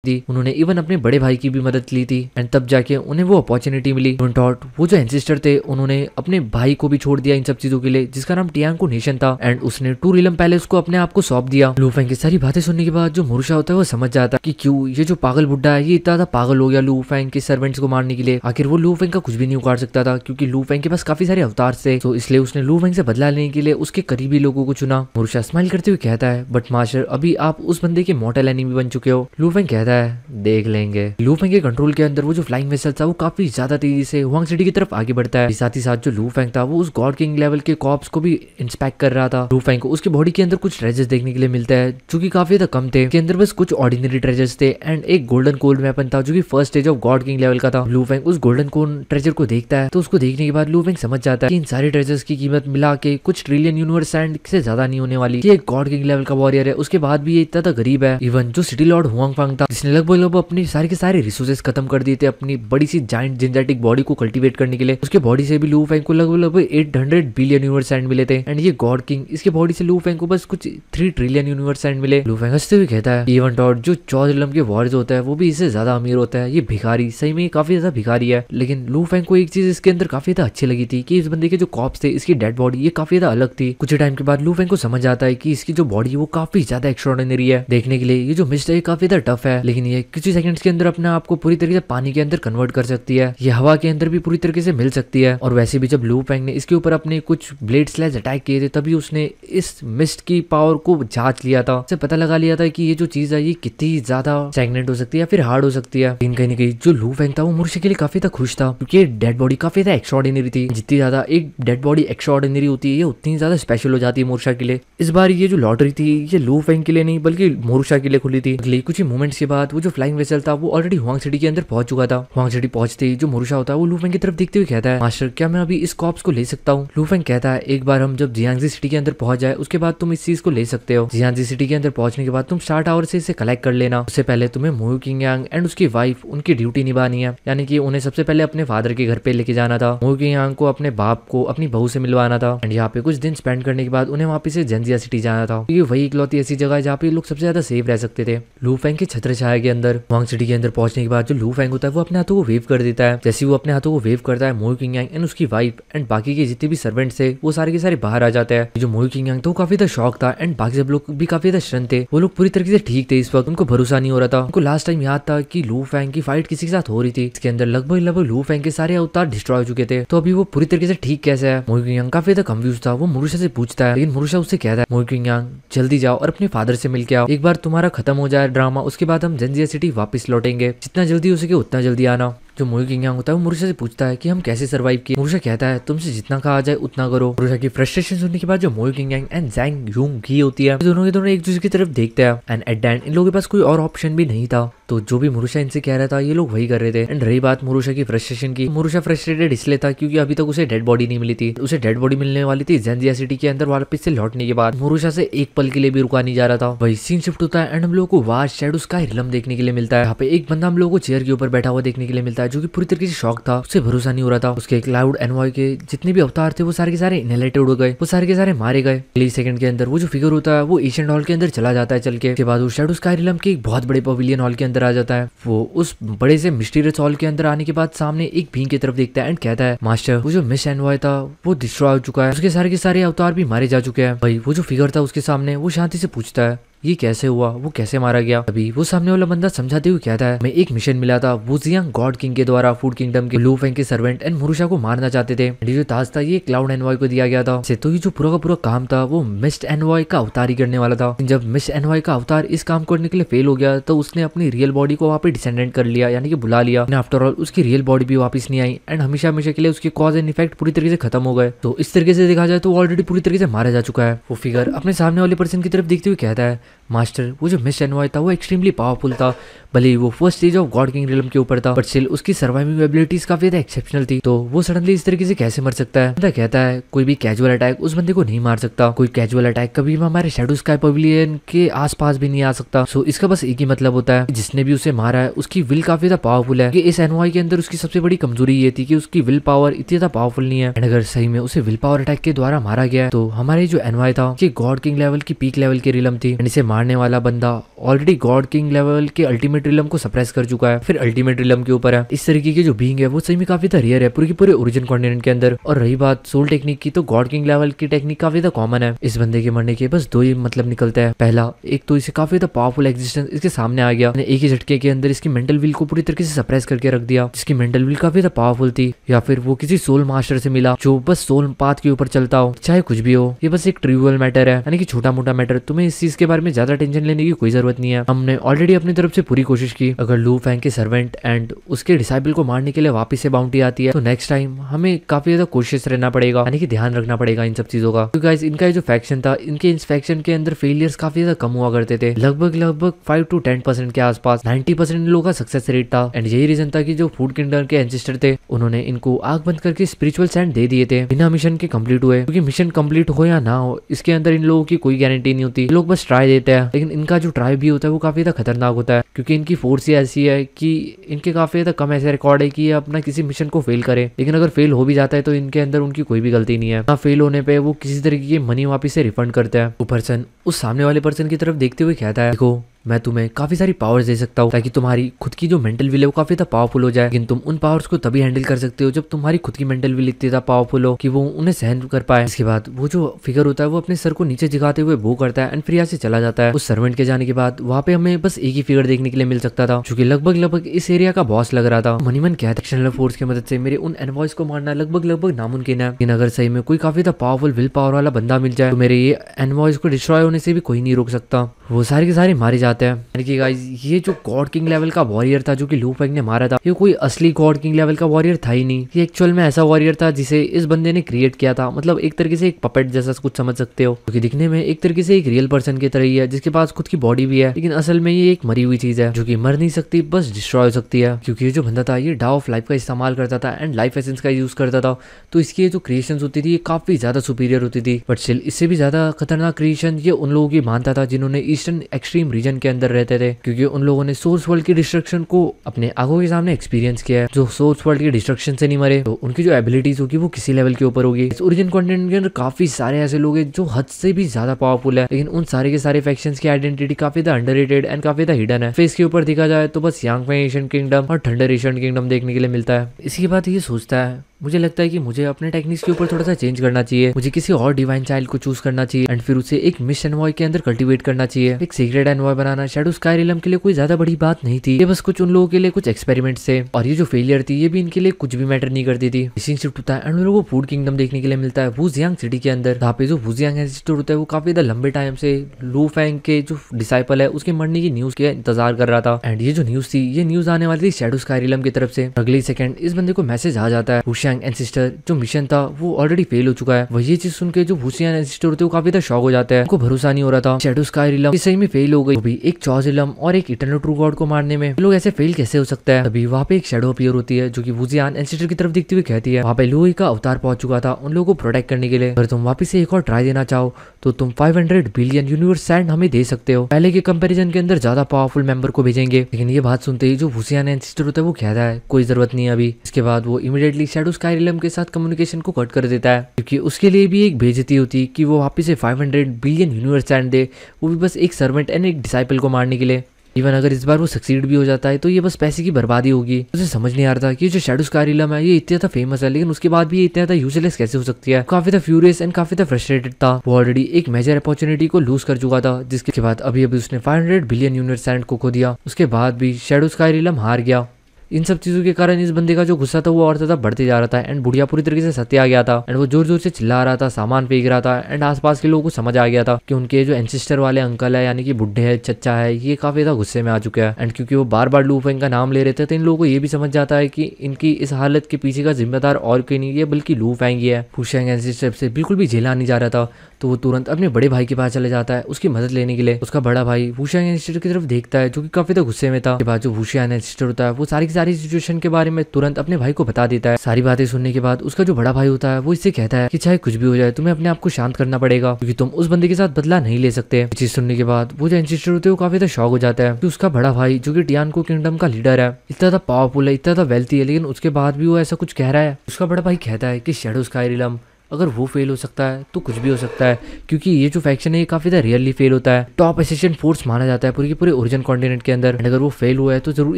थी, उन्होंने इवन अपने बड़े भाई की भी मदद ली थी एंड तब जाके उन्हें वो अपॉर्चुनिटी मिली। टॉट वो जो एंसेस्टर थे उन्होंने अपने भाई को भी छोड़ दिया इन सब चीजों के लिए, जिसका नाम टियांग नेशन था एंड उसने टू रिलम पैलेस को अपने आप को सौंप दिया। लू फेंग की सारी बातें सुनने के बाद जो मुरुशा होता है वो समझ जाता है कि क्यों ये जो पागल बुड्ढा है ये इतना ज्यादा पागल हो गया लू फेंग के सर्वेंट्स को मारने के लिए। आखिर वो लू फेंग का कुछ भी नहीं उखाड़ सकता था क्योंकि लू फेंग के पास काफी सारे अवतार थे, तो इसलिए उसने लू फेंग से बदला लेने के लिए उसके करीबी लोगों को चुना। मुरुशा स्माइल करते हुए कहता है, बट मास्टर अभी आप उस बंदे के मॉर्टल एनिमी बन चुके हो। लू फेंग कहता है, देख लेंगे। लू फेंग के कंट्रोल के अंदर वो जो फ्लाइंग वेसल था वो काफी ज्यादा तेजी से हुआंग सिटी की तरफ आगे बढ़ता है। साथ ही साथ जो लू फेंग था वो उस गॉड किंग लेवल के कॉप्स को भी इंस्पेक्ट कर रहा था। लू फेंग को उसकी बॉडी के अंदर कुछ ट्रेजर्स देखने के लिए मिलता है जो कि काफी ज्यादा कम थे। के अंदर बस कुछ ऑर्डिनरी ट्रेजर्स थे एंड एक गोल्डन कोल्ड वेपन था जो कि first stage of God king level का था। लू फेंग उस गोल्डन कोल्ड ट्रेजर को देखता है तो उसको देखने के बाद लू फेंग समझ जाता है कि इन सारे ट्रेजर्स की कीमत मिला के कुछ ट्रिलियन यूनिवर्स एंड से ज्यादा नहीं होने वाली। ये एक गॉड किंग लेवल का वॉरियर है, उसके बाद भी ये इतना तो गरीब है। इवन जो सिटी लॉर्ड हुआंग फांग था जिसने लगभग अपनी सारे के सारे रिसोर्सेज खत्म कर दिए थे अपनी बड़ी सी जाइंट जिंजेटिक बॉडी को कल्टीवेट करने के लिए, उसके बॉडी से भी लू फेंग को लगभग 800 बिलियन यूनिवर्स एंड मिले थे एंड ये गॉड किंग इसके बॉडी से लू फेंग को बस कुछ 3 ट्रिलियन यूनिवर्स एंड मिले। लू फेंग हंसते हुए कहता है, इवन टॉट जो 14 इलम के वॉरियर्स होता है वो भी इससे ज्यादा अमीर होता है, ये भिखारी सही में काफी ज्यादा भिखारी है। लेकिन लू फेंग को एक चीज इसके अंदर काफी ज्यादा अच्छी लगी थी कि इस बंदे के जो कॉप्स थे इसकी डेड बॉडी ये काफी ज्यादा अलग थी। कुछ टाइम के बाद लू फेंग को समझ आता है कि इसकी जो बॉडी है वो काफी ज्यादा एक्स्ट्राऑर्डिनरी है। देखने के लिए ये जो मिस्ट है काफी ज्यादा टफ है, लेकिन ये कुछ सेकंड्स के अंदर अपने आप को पूरी तरीके से पानी के अंदर कन्वर्ट कर सकती है, ये हवा के अंदर भी पूरी तरीके से मिल सकती है। और वैसे भी जब लू फेंग ने इसके ऊपर अपने कुछ ब्लेड स्लैश अटैक किए थे तभी उसने इस मिस्ट की पावर को जांच लिया था, उससे पता लगा लिया था कि ये जो चीज है ये कितनी ज्यादा स्टैग्नेंट हो सकती है या फिर हार्ड हो सकती है। कहीं ना कहीं जो लू फेंग था वो मुर्शे के लिए काफी ज्यादा खुश था क्योंकि डेड बॉडी काफी ज्यादा एक्स्ट्राऑर्डिनरी थी। जितनी ज्यादा एक डेड बॉडी एक्स्ट्राऑर्डिनरी होती है ये उतनी ज्यादा स्पेशल हो जाती है मुर्शा के लिए। इस बार ये जो लॉटरी थी ये लू फेंग के लिए नहीं बल्कि मुर्शा के लिए खुली थी। अगले कुछ ही मोमेंट्स के बाद वो जो फ्लाइंग वेसल था वो ऑलरेडी हुआंग सिटी के अंदर पहुंच चुका था। हुआंग सिटी पहुंचते ही जो मुर्शा होता है वो लू फेंग की तरफ देखते हुए कहता है, मास्टर क्या मैं अभी इस कॉप्स को ले सकता हूँ? लू फेंग कहता है, एक बार हम जब जियांगजी सिटी के अंदर पहुंच जाए उसके बाद तुम इस चीज को ले सकते हो। जियांगजी सिटी के अंदर पहुंचने के बाद तुम स्टार टावर से इसे कलेक्ट कर लेना। उससे पहले तुम्हें मोयू किंग एंड उसकी वाइफ उनकी ड्यूटी निभानी है, यानी कि उन्हें सबसे पहले अपने फादर के घर पे लेके जाना था। मोयू किंग को अपने बाप को अपनी बहू से मिलवाना था एंड यहाँ पे कुछ दिन स्पेंड करने के बाद उन्हें वापस से जंजिया सिटी जाना था। ये वही इकलौती ऐसी जगह है जहाँ पे लोग सबसे ज्यादा सेफ रह सकते थे। लू फेंग के छत्र छाया के अंदर हुआंग सिटी के अंदर पहुंचने के बाद जो लू फेंग होता है वो अपने हाथों को वेव कर देता है। जैसे वो अपने हाथों को वेव करता है मोयू किंग एंड उसकी वाइफ एंड बाकी के जितने भी सर्वेंट्स थे वो सारे के सारे बाहर आ जाते हैं। जो मोयू किंग तो काफी ज्यादा शॉक था एंड बाकी सब लोग भी काफी ज्यादा श्रन थे, वो लोग पूरी तरीके से ठीक थे। इस वक्त उनको भरोसा नहीं हो रहा था। उनको लास्ट टाइम याद था कि लू फेंग की फाइट किसी के साथ हो रही थी, इसके अंदर लगभग लू फेंग के सारे अवतार डिस्ट्रॉय हो चुके थे, तो अभी वो पूरी तरीके से ठीक कैसे है? मोयू किंग काफी ज्यादा कंफ्यूज था। वो मुरुशा से पूछता है लेकिन मुरुशा उससे कहता है, मोयू किंग जल्दी जाओ और अपने फादर से मिल के आओ, एक बार तुम्हारा खत्म हो जाए ड्रामा उसके बाद हम जंजिया सिटी वापस लौटेंगे, जितना जल्दी हो सके उतना जल्दी आना। जो मोयू किंग होता है वो मुरुशा से पूछता है कि हम कैसे सर्वाइव किए। मुरुशा कहता है तुमसे जितना कहा जाए उतना करो। मुरुशा की फ्रस्ट्रेशन सुनने के बाद जो मोयू किंग एंड ज़ैंग यूंग घी होती है दोनों के दोनों एक दूसरे की तरफ देखते हैं and at the and in लोगों के पास कोई और ऑप्शन भी नहीं था, तो जो भी मुरुशा इनसे कह रहा था ये लोग वही कर रहे थे। एंड रही बात मुरुशा की फ्रस्ट्रेशन की, मुरुशा फ्रस्ट्रेटेड इसलिए था क्योंकि अभी तक उसे डेड बॉडी नहीं मिली थी। उसे डेड बॉडी मिलने वाली थी जंजिया सिटी के अंदर वापस से लौटने के बाद। मुरुशा से एक पल के लिए भी रुका नहीं जा रहा था। वही सीन शिफ्ट होता है एंड हम लोगों को वास्ट शैडो स्काई रिलम देखने के लिए मिलता है। यहाँ पे एक बंदा हम लोगों को चेयर के ऊपर बैठा हुआ देखने के लिए मिलता है जो कि पूरी तरीके से शॉक था, उससे भरोसा नहीं हो रहा था। उसके क्लाउड एनवॉय के जितने भी अवतार थे वो सारे के सारे इनहेलेटेड हो गए, वो सारे के सारे मारे गए। अगले सेकंड के अंदर वो जो फिगर होता है वो एशियन हॉल के अंदर चला जाता है चल के। उसके बाद वो शैडो स्काई रिलम के एक बहुत बड़े पवेलियन हॉल के अंदर आ जाता है। वो उस बड़े से मिस्टीरियस हॉल के अंदर आने के बाद सामने एक भीम की तरफ देखता है एंड कहता है, मास्टर वो जो मिस एनवॉय था वो डिस्ट्रॉय हो चुका है, उसके सारे के सारे अवतार भी मारे जा चुके हैं। भाई वो जो फिगर था उसके सामने वो शांति से पूछता है ये कैसे हुआ, वो कैसे मारा गया? अभी वो सामने वाला बंदा समझाते हुए कहता है, मैं एक मिशन मिला था वो जियांग गॉड किंग के द्वारा फूड किंगडम के लू फेंग के सर्वेंट एंड मुरुशा को मारना चाहते थे। ये जो ताज था ये क्लाउड एनवॉय को दिया गया था। तो ये जो पूरा का पूरा काम था वो मिस्ट एनवॉय का अवतार ही करने वाला था। जब मिस्ट एनवॉय का अवतार इस काम करने के लिए फेल हो गया तो उसने अपनी रियल बॉडी को वहाँ पे डिसेंडेंट कर लिया, यानी कि बुला लिया। आफ्टर ऑल उसकी रियल बॉडी भी वापस नहीं आई एंड हमेशा हमेशा के लिए उसके कॉज एंड इफेक्ट पूरी तरीके से खत्म हो गए। तो इस तरीके से देखा जाए तो ऑलरेडी पूरी तरीके से मारा जा चुका है। वो फिगर अपने सामने वाले पर्सन की तरफ देखते हुए कहता है, मास्टर वो जो मिस्ट एनवॉय था वो एक्सट्रीमली पावरफुल था, भले ही वो first stage of God king realm के ऊपर था बट स्टिल उसकी सर्वाइविंग एबिलिटीज काफी ज्यादा एक्सेप्शनल थी। तो वो सडनली इस तरीके से कैसे मर सकता है? बंदा कहता है कोई भी कैजुअल अटैक उस बंदे को नहीं मार सकता, कोई कैजुअल अटैक कभी भी हमारे शैडो स्काई पवेलियन के आसपास भी नहीं आ सकता। सो इसका बस एक ही मतलब होता है जिसने भी उसे मारा है उसकी विल काफी ज्यादा पावरफुल है। कि इस एनवॉय के अंदर उसकी सबसे बड़ी कमजोरी ये थी कि उसकी विल पावर इतनी ज्यादा पावरफुल नहीं है। एंड अगर सही में उसे विल पावर अटैक के द्वारा मारा गया है तो हमारे जो एनवॉय था ये गॉड किंग लेवल की पीक लेवल की रिलम थी एंड इसे मारने वाला बंदा ऑलरेडी गॉड किंग लेवल के अल्टीमेट अल्टीमेट रिलम को सप्रेस कर चुका है, फिर अल्टीमेट रिलम के ऊपर है। इस तरीके की जो बीइंग है वो सही में काफी ज्यादा रेयर है पूरे के पूरे ओरिजिन कॉन्टिनेंट के अंदर। और रही बात सोल टेक्निक की, तो गॉड किंग लेवल की टेक्निक काफी ज्यादा कॉमन है। इस बंदे के मरने के बस दो ही मतलब निकलता है। पहला, एक तो इसे काफी ज्यादा पावरफुल एग्जिस्टेंस इसके सामने आ गया, एक ही झटके के अंदर इसकी मेंटल विल को पूरी तरीके से सप्रेस करके रख दिया, जिसकी मेंटल विल काफी ज्यादा पावरफुल थी। या फिर वो किसी सोल मास्टर से मिला जो बस सोल पाथ के ऊपर चलता हो, चाहे कुछ भी हो। ये बस एक ट्रिवियल मैटर है, यानी कि छोटा मोटा मैटर। तुम्हें इस चीज के बारे में ज्यादा टेंशन लेने की कोई जरूरत नहीं है। हमने ऑलरेडी अपनी तरफ से पूरी कोशिश की। अगर लू फैंग के सर्वेंट एंड उसके डिसाइबल को मारने के लिए वापस से बाउंटी आती है, तो नेक्स्ट टाइम हमें काफी ज्यादा कोशिश रहना पड़ेगा, यानी कि ध्यान रखना पड़ेगा इन सब चीजों का। तो गाइस, इनका जो फैक्शन था, इनके इस फैक्शन के अंदर फेलियर्स काफी ज्यादा कम हुआ करते थे, लगभग 5 to 10% के आसपास। 90% लोगों का सक्सेस रेट था। एंड यही रीजन था कि जो फूड किंगडम के एंसेस्टर थे, उन्होंने इनको आग बंद करके स्पिरिचुअल सैंड दे दिए थे बिना मिशन के कंप्लीट हुए। क्योंकि मिशन कंप्लीट हो या ना हो, इसके अंदर इन लोगों की कोई गारंटी नहीं होती। लोग बस ट्राई देते हैं, लेकिन इनका जो ट्राई भी होता है वो काफी ज्यादा खतरनाक होता है, क्योंकि इनकी फोर्स ही ऐसी है कि इनके काफी ज्यादा कम ऐसे रिकॉर्ड है कि ये अपना किसी मिशन को फेल करे। लेकिन अगर फेल हो भी जाता है तो इनके अंदर उनकी कोई भी गलती नहीं है। ना फेल होने पे वो किसी तरीके की मनी वापिस से रिफंड करते हैं। वो पर्सन उस सामने वाले पर्सन की तरफ देखते हुए कहता है, देखो मैं तुम्हें काफी सारी पावर्स दे सकता हूँ ताकि तुम्हारी खुद की जो मेंटल विल है वो काफी ज्यादा पावरफुल हो जाए, लेकिन तुम उन पावर्स को तभी हैंडल कर सकते हो जब तुम्हारी खुद की मेंटल विल इतनी ज्यादा पावरफुल हो कि वो उन्हें सहन कर पाए। इसके बाद वो जो फिगर होता है वो अपने सर को नीचे झुकाते हुए वो करता है एंड फिर यहाँ से चला जाता है। उस सर्वेंट के जाने के बाद वहाँ पे हमें बस एक ही फिगर देखने के लिए मिल सकता था, जो कि लगभग इस एरिया का बॉस लग रहा था। मनीमन कहता है एक्सटर्नल फोर्स की मदद से मेरे उन एनवॉयज को मारना लगभग नामुमकिन है, लेकिन अगर सही में कोई काफी ज्यादा पावरफुल विल पावर वाला बंदा मिल जाए तो मेरे ये एनवॉयज को डिस्ट्रॉय होने से भी कोई नहीं रोक सकता। वो सारे के सारे मारे जाते हैं। यानी कि गाइस, ये जो गॉड किंग लेवल का वॉरियर था जो कि लू फैंग ने मारा था, ये कोई असली गॉड किंग लेवल का वॉरियर था ही नहीं। ये एक्चुअल में ऐसा वॉरियर था जिसे इस बंदे ने क्रिएट किया था। मतलब एक तरीके से एक पपेट जैसा कुछ समझ सकते हो, क्योंकि दिखने में एक तरीके से एक रियल पर्सन की तरह ही है, जिसके पास खुद की बॉडी भी है, लेकिन असल में ये एक मरी हुई चीज है जो कि मर नहीं सकती, बस डिस्ट्रॉय हो सकती है। क्योंकि ये जो बंदा था ये डाउ ऑफ लाइफ का इस्तेमाल करता था एंड लाइफ एसेंस का यूज करता था, तो इसकी जो क्रिएशन होती थी ये काफी ज्यादा सुपीरियर होती थी। बट स्टिल इससे भी ज्यादा खतरनाक क्रिएशन ये उन लोगों की मानता था जिन्होंने ईस्टर्न एक्सट्रीम रीजन के अंदर रहते थे, क्योंकि उन लोगों ने सोर्स वर्ल्ड की डिस्ट्रक्शन को अपने आंखों के सामने एक्सपीरियंस किया है। जो सोर्स वर्ल्ड की डिस्ट्रक्शन से नहीं मरे, तो उनकी जो एबिलिटीज होगी वो किसी लेवल के ऊपर होगी। इस ओरिजिन कंटेंट के अंदर काफी सारे ऐसे लोग हैं जो हद से भी ज्यादा पावरफुल है, लेकिन उन सारे के सारे फैक्शंस की आइडेंटिटी काफी ज्यादा अंडररेटेड एंड काफी ज्यादा हिडन है। फेस के ऊपर देखा जाए तो बस यांगफेंग एशियन किंगडम और थंडर एशियन किंगडम देखने के लिए मिलता है। इसी के बाद ये सोचता है, मुझे लगता है कि मुझे अपने टेक्निक्स के ऊपर थोड़ा सा चेंज करना चाहिए, मुझे किसी और डिवाइन चाइल्ड को चूज करना चाहिए एंड फिर उसे एक मिस एनवॉय के अंदर कल्टीवेट करना चाहिए। एक सीक्रेट एनवॉय बनाना शैडो स्काई रिलम के लिए कोई ज्यादा बड़ी बात नहीं थी, ये बस कुछ उन लोगों के लिए कुछ एक्सपेरिमेंट्स थे। और ये जो फेलियर थी ये भी इनके लिए कुछ भी मैटर नहीं करती थी। मिसिंग शिफ्ट होता है एंड उन लोगों को फूड किंगडम देखने के लिए मिलता है वुजियांग सिटी के अंदर, जहाँ पे जो वुजियांग एंसेस्टर होता है वो काफी ज्यादा लंबे टाइम से लू फैंग के जो डिसाइपल है उसके मरने की न्यूज के इंतजार कर रहा था। एंड ये जो न्यूज थी ये न्यूज आने वाली थी शैडो स्काई रिलम की तरफ से। अगले सेकंड इस बंदे को मैसेज आ जाता है वुजियांग एंसेस्टर जो मिशन था वो ऑलरेडी फेल हो चुका है। वही चीज सुन के जो वुजियांग एंसेस्टर होते हैं वो काफी ज्यादा शॉक हो जाता है, उनको भरोसा नहीं हो रहा था शैडो स्काई रिलम सही में फेल हो गई, वो भी एक चॉज रिलम और एक इटर्नल ट्रू गॉड को मारने में। लोग ऐसे फेल कैसे हो सकता है? अभी वहाँ पे एक शैडो अपीयर होती है जो कि वुजियांग एंसेस्टर की तरफ देखती हुई कहती है, वहाँ पे लुई का अवतार पहुंच चुका था उन लोगों को प्रोटेक्ट करने के लिए। अगर तुम वापस से एक और ट्राई देना चाहो तो तुम 500 बिलियन यूनिवर्स सैंड हमें दे सकते हो, पहले के कंपैरिजन के अंदर ज्यादा पावरफुल मेंबर को भेजेंगे। लेकिन ये बात सुनते ही जो वुजियांग एंसेस्टर होता है वो कहता है कोई जरूरत नहीं है अभी। इसके बाद वो इमीडिएटली शैडो स्काई रिलम के साथ कम्युनिकेशन को कट कर देता है, क्योंकि उसके लिए भी एक बेइज्जती होती कि वो वापस से 500 बिलियन यूनिवर्स सैंड दे, वो भी बस एक सर्वेंट एंड एक डिसाइपल को मारने के लिए। इवन अगर इस बार वो सक्सीड भी हो जाता है तो ये बस पैसे की बर्बादी होगी। उसे समझ नहीं आ रहा था कि जो शैडो स्काई रिलम है ये इतना ज्यादा फेमस है, लेकिन उसके बाद भी ये इतना ज्यादा यूजलेस कैसे हो सकती है। काफी ज्यादा फ्यूरियस एंड काफी ज्यादा फ्रस्ट्रेटेड था। वो ऑलरेडी एक मेजर अपॉर्चुनिटी को लूज कर चुका था, जिसके बाद अभी उसने 500 बिलियन यूनिवर्स सैंड को खो दिया। उसके बाद भी शैडो स्काई रिलम हार गया। इन सब चीजों के कारण इस बंदे का जो गुस्सा था वो और ज्यादा बढ़ते जा रहा था एंड बुढ़िया पूरी तरीके से सत्य आ गया था एंड वो जोर जोर से चिल्ला रहा था, सामान फेंक रहा था एंड आसपास के लोगों को समझ आ गया था कि उनके जो एंसेस्टर वाले अंकल है यानी कि बुढ़े है चच्चा है ये काफी ज्यादा गुस्से में आ चुका है। एंड क्योंकि वो बार बार लू फैंग का नाम ले रहे थे तो इन लोगों को ये भी समझ जाता है कि इनकी इस हालत के पीछे का जिम्मेदार और कोई नहीं है बल्कि लू फैंग ही है। वुजियांग एंसेस्टर से बिल्कुल भी झेला नहीं जा रहा था तो वो तुरंत अपने बड़े भाई के पास चले जाता है उसकी मदद लेने के लिए। उसका बड़ा भाई वुजियांग एंसेस्टर की तरफ देखता है जो कि काफी ज्यादा गुस्से में था। उसके बाद जो वुजियांग एंसेस्टर होता है वो सारी की सारी सिचुएशन के बारे में तुरंत अपने भाई को बता देता है। सारी बातें सुनने के बाद उसका जो बड़ा भाई होता है वो इससे कहता है कि चाहे कुछ भी हो जाए तुम्हें अपने आप को शांत करना पड़ेगा, क्योंकि तुम उस बंदे के साथ बदला नहीं ले सकते। ये चीज सुनने के बाद वो जो एंसेस्टर होते हैं वो काफी ज्यादा शॉक हो जाता है कि उसका बड़ा भाई जो कि टियानको किंगडम का लीडर है इतना ज्यादा पावरफुल है, इतना ज्यादा वेल्थी है, लेकिन उसके बाद भी वो ऐसा कुछ कह रहा है। उसका बड़ा भाई कहता है कि शैडो स्काई रिलम अगर वो फेल हो सकता है तो कुछ भी हो सकता है, क्योंकि ये जो फैक्शन है ये काफी ज्यादा रियरली फेल होता है। टॉप असिस्टेंट फोर्स माना जाता है पूरे के पूरे ओरिजिन कॉन्टिनेंट के अंदर। अगर वो फेल हुआ है तो जरूर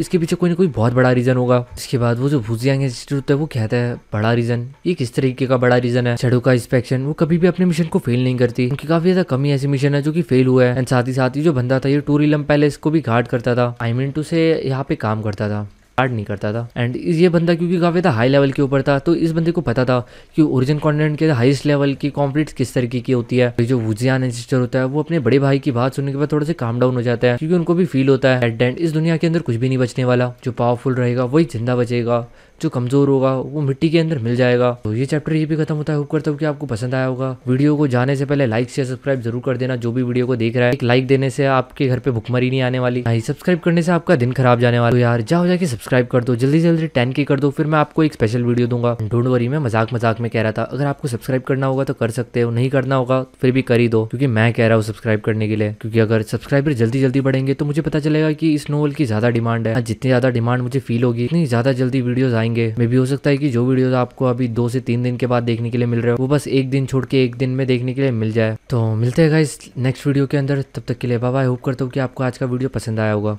इसके पीछे कोई ना कोई बहुत बड़ा रीजन होगा। इसके बाद वो जो वुजियांग इंस्टीट्यूट होता है वो कहता है बड़ा रीजन, ये किस तरीके का बड़ा रीजन है। शैडो का इस फैक्शन वो कभी भी अपने मिशन को फेल नहीं करती, उनकी काफी ज्यादा कमी ऐसी मिशन है जो कि फेल हुआ है। एंड साथ ही जो बंदा था ये टूरिलम पैलेस को भी गार्ड करता था, आई मीन टू से यहाँ पे काम करता था, गार्ड नहीं करता था। एंड ये बंदा क्योंकि काफी ज्यादा हाई लेवल के ऊपर था तो इस बंदे को पता था कि ओरिजिन कॉन्टिनेंट के हाईएस्ट लेवल की कॉन्फ्लिक्ट किस तरीके की होती है। जो वुजियान एंसेस्टर होता है वो अपने बड़े भाई की बात सुनने के बाद थोड़ा से काम डाउन हो जाता है, क्योंकि उनको भी फील होता है एट द एंड इस दुनिया के अंदर कुछ भी नहीं बचने वाला, जो पावरफुल रहेगा वही जिंदा बचेगा, जो कमजोर होगा वो मिट्टी के अंदर मिल जाएगा। तो ये चैप्टर ये भी खत्म होता है। होप करता हूँ कि आपको पसंद आया होगा। वीडियो को जाने से पहले लाइक शेयर सब्सक्राइब जरूर कर देना। जो भी वीडियो को देख रहा है, एक लाइक देने से आपके घर पे भुखमरी नहीं आने वाली, नहीं सब्सक्राइब करने से आपका दिन खराब जाने वाला। तो यार जाओ जाके सब्सक्राइब कर दो, जल्दी जल्दी 10 की कर दो, फिर मैं आपको एक स्पेशल वीडियो दूंगा। डोंट वरी, मैं मजाक में कह रहा था। अगर आपको सब्सक्राइब करना होगा तो कर सकते हो, नहीं करना होगा फिर भी कर ही दो, क्योंकि मैं कह रहा हूँ सब्सक्राइब करने के लिए। क्योंकि अगर सब्सक्राइबर जल्दी जल्दी बढ़ेंगे तो मुझे पता चलेगा कि इस नोवेल की ज्यादा डिमांड है। जितनी ज्यादा डिमांड मुझे फील होगी इतनी ज्यादा जल्दी वीडियोस आएंगे। मे भी हो सकता है कि जो वीडियोस आपको अभी 2 से 3 दिन के बाद देखने के लिए मिल रहे हो वो बस एक दिन छोड़ के एक दिन में देखने के लिए मिल जाए। तो मिलते हैं गाइस नेक्स्ट वीडियो के अंदर, तब तक के लिए बाय बाय। होप करता हूँ कि आपको आज का वीडियो पसंद आया होगा।